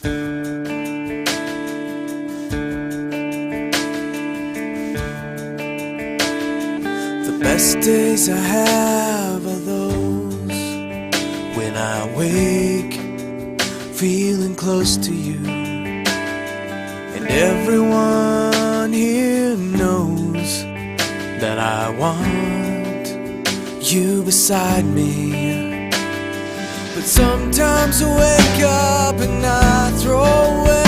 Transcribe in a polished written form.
The best days I have are those when I wake feeling close to you, and everyone here knows that I want you beside me. But sometimes I wake up and I throw away